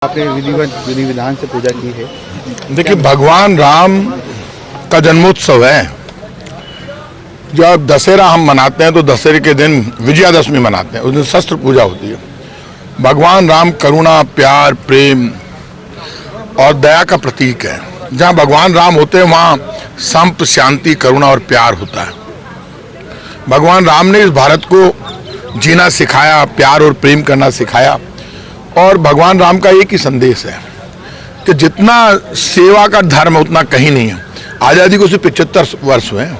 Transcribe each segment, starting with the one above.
आपने विधि विधान से पूजा की है। देखिए, भगवान राम का जन्मोत्सव है। जब दशहरा हम मनाते हैं तो दशहरे के दिन विजयादशमी मनाते हैं, उस दिन शस्त्र पूजा होती है। भगवान राम करुणा, प्यार, प्रेम और दया का प्रतीक है। जहाँ भगवान राम होते हैं वहाँ संप, शांति, करुणा और प्यार होता है। भगवान राम ने इस भारत को जीना सिखाया, प्यार और प्रेम करना सिखाया। और भगवान राम का एक ही संदेश है कि जितना सेवा का धर्म है उतना कहीं नहीं है। आज़ादी को सिर्फ 75 वर्ष हुए हैं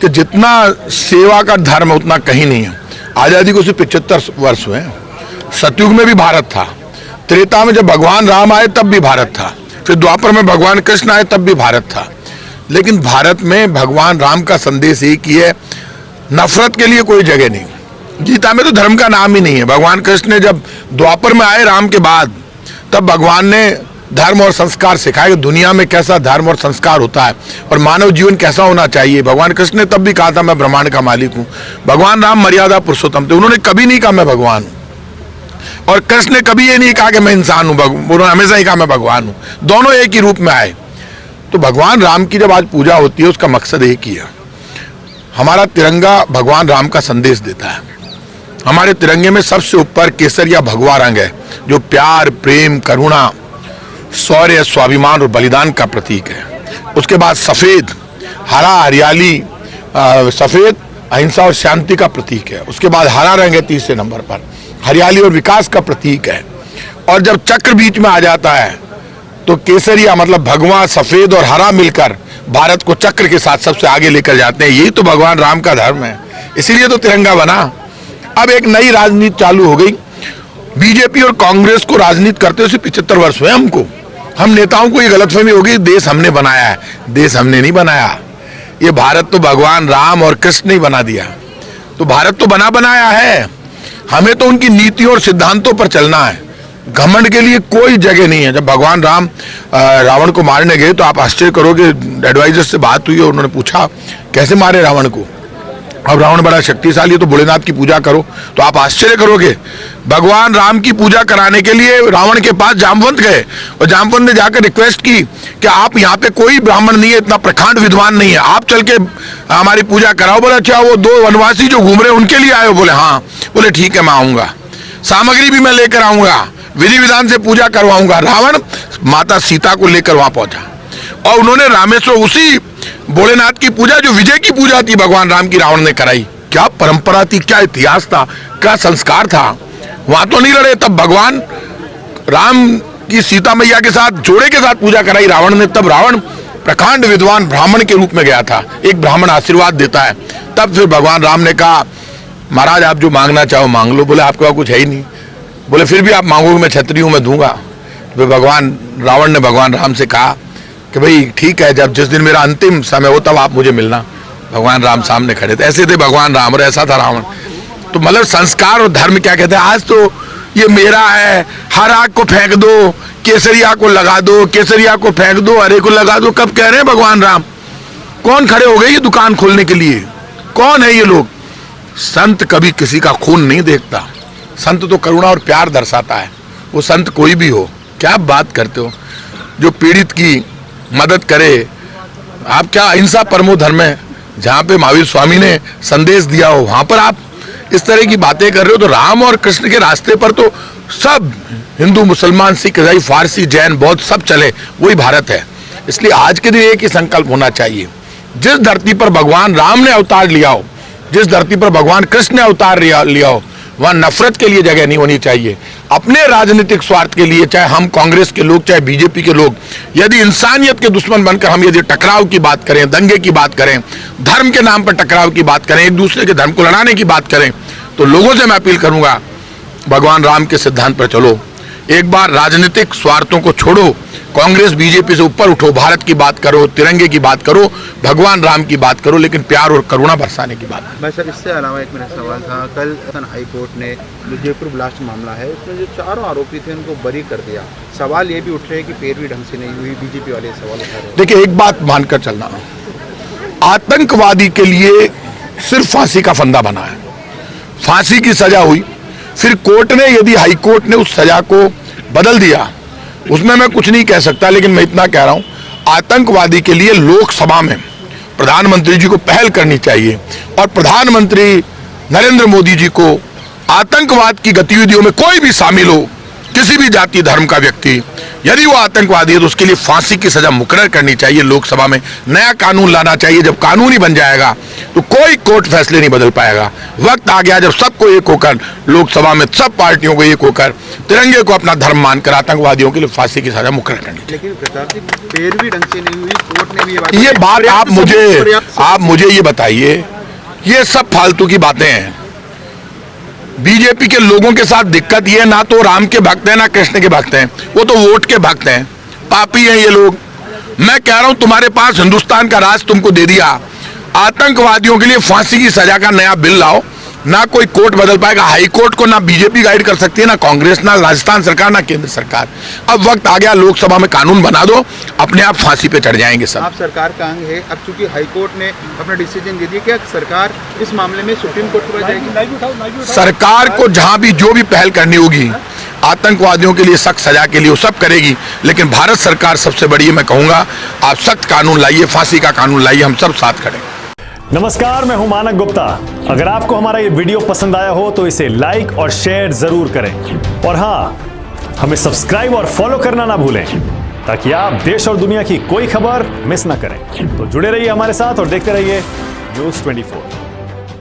कि जितना सेवा का धर्म है उतना कहीं नहीं है। आज़ादी को सिर्फ 75 वर्ष हुए हैं। सतयुग में भी भारत था, त्रेता में जब भगवान राम आए तब भी भारत था, फिर द्वापर में भगवान कृष्ण आए तब भी भारत था। लेकिन भारत में भगवान राम का संदेश एक ही है, नफरत के लिए कोई जगह नहीं। गीता में तो धर्म का नाम ही नहीं है। भगवान कृष्ण ने जब द्वापर में आए राम के बाद, तब भगवान ने धर्म और संस्कार सिखाए कि दुनिया में कैसा धर्म और संस्कार होता है और मानव जीवन कैसा होना चाहिए। भगवान कृष्ण ने तब भी कहा था मैं ब्रह्मांड का मालिक हूँ। भगवान राम मर्यादा पुरुषोत्तम थे, उन्होंने कभी नहीं कहा मैं भगवान हूँ। और कृष्ण ने कभी ये नहीं कहा कि मैं इंसान हूँ, उन्होंने हमेशा ही कहा मैं भगवान हूँ। दोनों एक ही रूप में आए। तो भगवान राम की जब आज पूजा होती है उसका मकसद एक ही है। हमारा तिरंगा भगवान राम का संदेश देता है। हमारे तिरंगे में सबसे ऊपर केसर या भगवा रंग है, जो प्यार, प्रेम, करुणा, शौर्य, स्वाभिमान और बलिदान का प्रतीक है। उसके बाद सफेद, हरा, हरियाली, सफेद अहिंसा और शांति का प्रतीक है। उसके बाद हरा रंग है तीसरे नंबर पर, हरियाली और विकास का प्रतीक है। और जब चक्र बीच में आ जाता है तो केसरिया मतलब भगवा, सफेद और हरा मिलकर भारत को चक्र के साथ सबसे आगे लेकर जाते हैं। यही तो भगवान राम का धर्म है, इसीलिए तो तिरंगा बना। अब एक नई राजनीति चालू हो गई। बीजेपी और कांग्रेस को राजनीति करते हुए 75 वर्ष हुए हमको। हम नेताओं को ये गलतफहमी हो गई देश हमने बनाया है। देश हमने नहीं बनाया, ये भारत तो भगवान राम और कृष्ण ने बना दिया। तो भारत तो बनाया है, हमें तो उनकी नीतियों और सिद्धांतों पर चलना है। घमंड के लिए कोई जगह नहीं है। जब भगवान राम रावण को मारने गए तो आप आश्चर्य करोगे, एडवाइजर से बात हुई और उन्होंने पूछा कैसे मारे रावण को। अब रावण बड़ा शक्तिशाली है तो भोलेनाथ की पूजा करो। तो आप आश्चर्य करोगे, भगवान राम की पूजा कराने के लिए रावण के पास जामवंत गए और जामवंत ने जाकर रिक्वेस्ट की कि आप यहाँ पे कोई ब्राह्मण नहीं है, इतना प्रखंड विद्वान नहीं है, आप चल के हमारी पूजा कराओ। बोले अच्छा, वो 2 वनवासी जो घूम रहे उनके लिए आए हो? बोले हाँ। बोले ठीक है, मैं आऊंगा, सामग्री भी मैं लेकर आऊंगा, विधि विधान से पूजा करवाऊंगा। रावण माता सीता को लेकर वहां पहुंचा और उन्होंने रामेश्वर उसी भोलेनाथ की पूजा जो विजय की पूजा थी भगवान राम की, रावण ने कराई। क्या परंपरा थी, क्या इतिहास था, क्या संस्कार था। वहां तो नहीं लड़े। तब भगवान राम की सीता मैया के साथ जोड़े के साथ पूजा कराई रावण ने। तब रावण प्रखंड विद्वान ब्राह्मण के रूप में गया था। एक ब्राह्मण आशीर्वाद देता है। तब फिर भगवान राम ने कहा महाराज आप जो मांगना चाहो मांग लो। बोले आपके पास कुछ है ही नहीं। बोले फिर भी आप मांगोगे, मैं क्षत्रिय हूं, मैं दूंगा। फिर भगवान रावण ने भगवान राम से कहा कि भाई ठीक है, जब जिस दिन मेरा अंतिम समय हो तब आप मुझे मिलना। भगवान राम सामने खड़े थे। ऐसे थे भगवान राम और ऐसा था रावण। तो मतलब संस्कार और धर्म क्या कहते हैं। आज तो ये मेरा है, हर आग को फेंक दो, केसरिया को लगा दो, केसरिया को फेंक दो, हरे को लगा दो। कब कह रहे हैं भगवान राम? कौन खड़े हो गए ये दुकान खोलने के लिए? कौन है ये लोग? संत कभी किसी का खून नहीं देखता। संत तो करुणा और प्यार दर्शाता है। वो संत कोई भी हो। क्या बात करते हो? जो पीड़ित की मदद करे। आप क्या अहिंसा परमो धर्म है, जहाँ पे महावीर स्वामी ने संदेश दिया हो वहां पर आप इस तरह की बातें कर रहे हो। तो राम और कृष्ण के रास्ते पर तो सब हिंदू, मुसलमान, सिख, ईसाई, फारसी, जैन, बौद्ध सब चले, वही भारत है। इसलिए आज के दिन एक ही संकल्प होना चाहिए, जिस धरती पर भगवान राम ने अवतार लिया हो, जिस धरती पर भगवान कृष्ण ने अवतार लिया हो, वहां नफरत के लिए जगह नहीं होनी चाहिए। अपने राजनीतिक स्वार्थ के लिए, चाहे हम कांग्रेस के लोग, चाहे बीजेपी के लोग, यदि इंसानियत के दुश्मन बनकर हम यदि टकराव की बात करें, दंगे की बात करें, धर्म के नाम पर टकराव की बात करें, एक दूसरे के धर्म को लड़ाने की बात करें, तो लोगों से मैं अपील करूंगा भगवान राम के सिद्धांत पर चलो। एक बार राजनीतिक स्वार्थों को छोड़ो, कांग्रेस बीजेपी से ऊपर उठो, भारत की बात करो, तिरंगे की बात करो, भगवान राम की बात करो, लेकिन प्यार और करुणा बरसाने की बात। भाई साहब, इससे अलावा एक मेरा सवाल था, कल हाई कोर्ट ने जो जयपुर ब्लास्ट मामला है उसमें जो 4 आरोपी थे उनको बरी कर दिया। सवाल ये भी उठ रहे हैं कि पैरवी ढंग से नहीं हुई। बीजेपी वाले सवाल उठा रहे हैं। देखिए, एक बात मानकर चलना, आतंकवादी के लिए सिर्फ फांसी का फंदा बना है। फांसी की सजा हुई, फिर कोर्ट ने, यदि हाई कोर्ट ने उस सजा को बदल दिया, उसमें मैं कुछ नहीं कह सकता, लेकिन मैं इतना कह रहा हूं, आतंकवादी के लिए लोकसभा में प्रधानमंत्री जी को पहल करनी चाहिए और प्रधानमंत्री नरेंद्र मोदी जी को आतंकवाद की गतिविधियों में कोई भी शामिल हो, किसी भी जाति धर्म का व्यक्ति, यदि वो आतंकवादी है तो उसके लिए फांसी की सजा मुकर्रर करनी चाहिए। लोकसभा में नया कानून लाना चाहिए। जब कानून ही बन जाएगा तो कोई कोर्ट फैसले नहीं बदल पाएगा। वक्त आ गया जब सबको एक होकर, लोकसभा में सब पार्टियों को एक होकर तिरंगे को अपना धर्म मानकर आतंकवादियों के लिए फांसी की सजा मुकर्रर करनी चाहिए। लेकिन प्रताप जी, पैरवी ढंग से नहीं हुई, कोर्ट ने भी ये बात आप मुझे ये बताइए, ये सब फालतू की बातें हैं। बीजेपी के लोगों के साथ दिक्कत ये, ना तो राम के भक्त हैं ना कृष्ण के भक्त हैं, वो तो वोट के भक्त हैं, पापी हैं ये लोग। मैं कह रहा हूं तुम्हारे पास हिंदुस्तान का राज तुमको दे दिया, आतंकवादियों के लिए फांसी की सजा का नया बिल लाओ, ना कोई कोर्ट बदल पाएगा। हाई कोर्ट को ना बीजेपी गाइड कर सकती है, ना कांग्रेस, ना राजस्थान सरकार, ना केंद्र सरकार। अब वक्त आ गया, लोकसभा में कानून बना दो, अपने आप फांसी पे चढ़ जाएंगे सब। आप सरकार का अंग है, अब चूंकि हाई कोर्ट ने अपना डिसीजन दे दिया, क्या सरकार इस मामले में सुप्रीम कोर्ट पर जाएगी? सरकार को जहां भी जो भी पहल करनी होगी आतंकवादियों के लिए सख्त सजा के लिए, वो सब करेगी। लेकिन भारत सरकार सबसे बड़ी है, मैं कहूंगा आप सख्त कानून लाइए, फांसी का कानून लाइए, हम सब साथ खड़े। नमस्कार, मैं हूं मानक गुप्ता। अगर आपको हमारा ये वीडियो पसंद आया हो तो इसे लाइक और शेयर जरूर करें, और हां, हमें सब्सक्राइब और फॉलो करना ना भूलें ताकि आप देश और दुनिया की कोई खबर मिस ना करें। तो जुड़े रहिए हमारे साथ और देखते रहिए News 24।